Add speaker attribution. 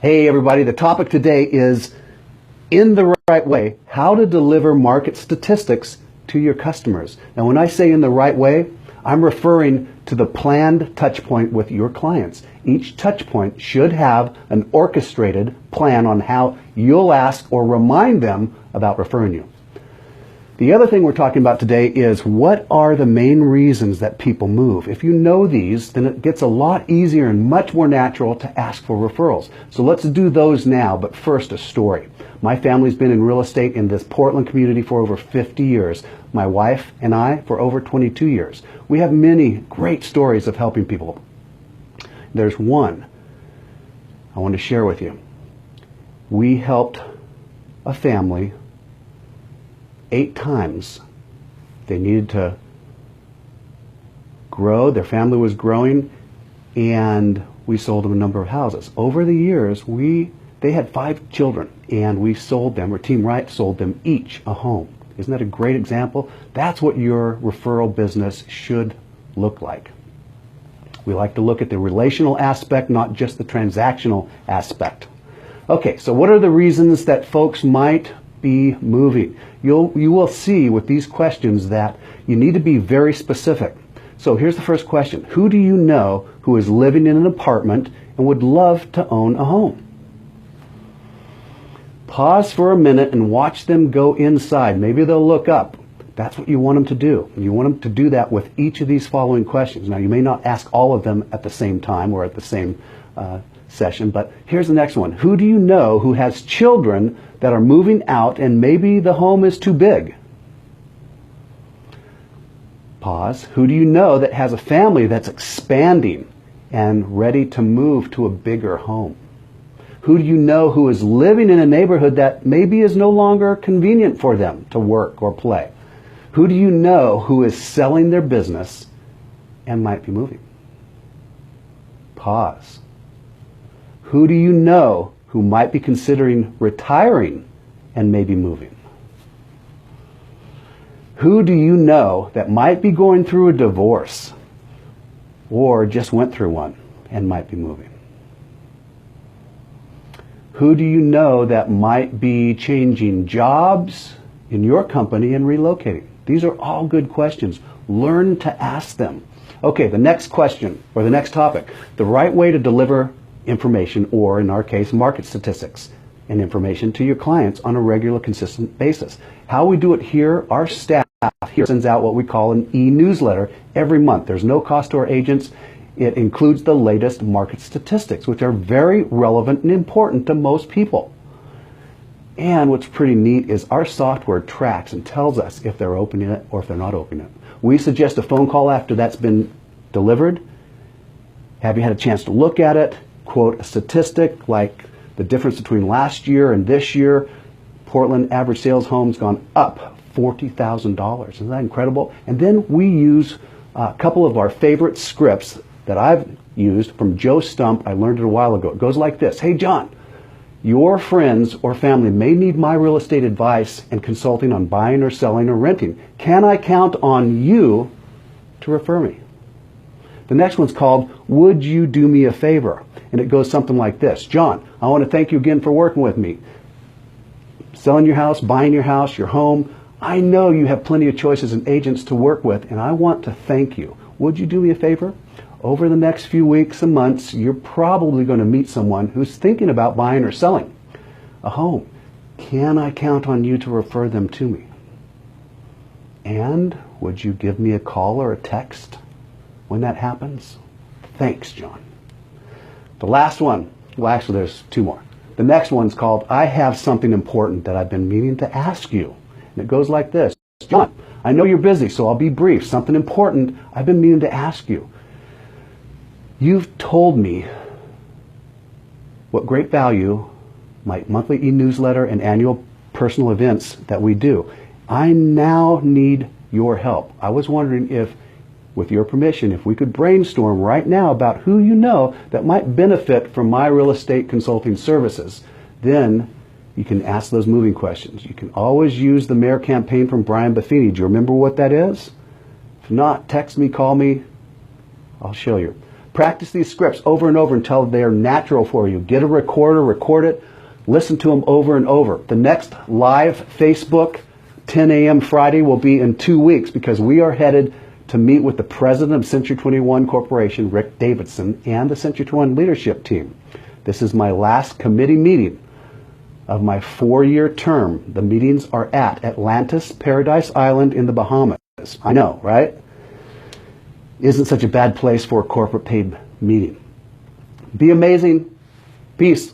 Speaker 1: Hey everybody, the topic today is in the right way, how to deliver market statistics to your customers. Now when I say in the right way, I'm referring to the planned touch point with your clients. Each touch point should have an orchestrated plan on how you'll ask or remind them about referring you. The other thing we're talking about today is what are the main reasons that people move. If you know these, then it gets a lot easier and much more natural to ask for referrals. So let's do those now, but first a story. My family's been in real estate in this Portland community for over 50 years. My wife and I for over 22 years. We have many great stories of helping people. There's one I want to share with you. We helped a family 8 times. They needed to grow, their family was growing, and we sold them a number of houses. Over the years, they had 5 children, and we sold them, or Team Wright sold them each a home. Isn't that a great example? That's what your referral business should look like. We like to look at the relational aspect, not just the transactional aspect. Okay, so what are the reasons that folks might be moving? You will see with these questions that you need to be very specific. So here's the first question. Who do you know who is living in an apartment and would love to own a home? Pause for a minute and watch them go inside. Maybe they'll look up. That's what you want them to do. You want them to do that with each of these following questions. Now, you may not ask all of them at the same time or at the same session, but here's the next one. Who do you know who has children that are moving out and maybe the home is too big? Pause. Who do you know that has a family that's expanding and ready to move to a bigger home? Who do you know who is living in a neighborhood that maybe is no longer convenient for them to work or play? Who do you know who is selling their business and might be moving? Pause. Who do you know who might be considering retiring and maybe moving? Who do you know that might be going through a divorce or just went through one and might be moving? Who do you know that might be changing jobs in your company and relocating? These are all good questions. Learn to ask them. Okay, the next question or the next topic, the right way to deliver information, or in our case, market statistics and information to your clients on a regular, consistent basis. How we do it here, our staff here sends out what we call an e-newsletter every month. There's no cost to our agents. It includes the latest market statistics, which are very relevant and important to most people. And what's pretty neat is our software tracks and tells us if they're opening it or if they're not opening it. We suggest a phone call after that's been delivered. Have you had a chance to look at it? Quote a statistic like the difference between last year and this year. Portland average sales homes gone up $40,000. Isn't that incredible? And then we use a couple of our favorite scripts that I've used from Joe Stump. I learned it a while ago. It goes like this. Hey John, your friends or family may need my real estate advice and consulting on buying or selling or renting. Can I count on you to refer me? The next one's called, Would You Do Me a Favor? And it goes something like this. John, I want to thank you again for working with me. Selling your house, buying your house, your home. I know you have plenty of choices and agents to work with, and I want to thank you. Would you do me a favor? Over the next few weeks and months, you're probably going to meet someone who's thinking about buying or selling a home. Can I count on you to refer them to me? And would you give me a call or a text when that happens? Thanks, John. The last one, well actually there's 2 more. The next one's called, I have something important that I've been meaning to ask you. And it goes like this. John, I know you're busy, so I'll be brief. Something important I've been meaning to ask you. You've told me what great value my monthly e-newsletter and annual personal events that we do. I now need your help. I was wondering if, with your permission, if we could brainstorm right now about who you know that might benefit from my real estate consulting services. Then you can ask those moving questions. You can always use the Mayor campaign from Brian Buffini. Do you remember what that is? If not, text me, call me. I'll show you. Practice these scripts over and over until they are natural for you. Get a recorder, record it, listen to them over and over. The next live Facebook 10 a.m. Friday will be in 2 weeks because we are headed to meet with the president of Century 21 Corporation, Rick Davidson, and the Century 21 leadership team. This is my last committee meeting of my 4-year term. The meetings are at Atlantis Paradise Island in the Bahamas. I know, right? Isn't such a bad place for a corporate paid meeting. Be amazing. Peace.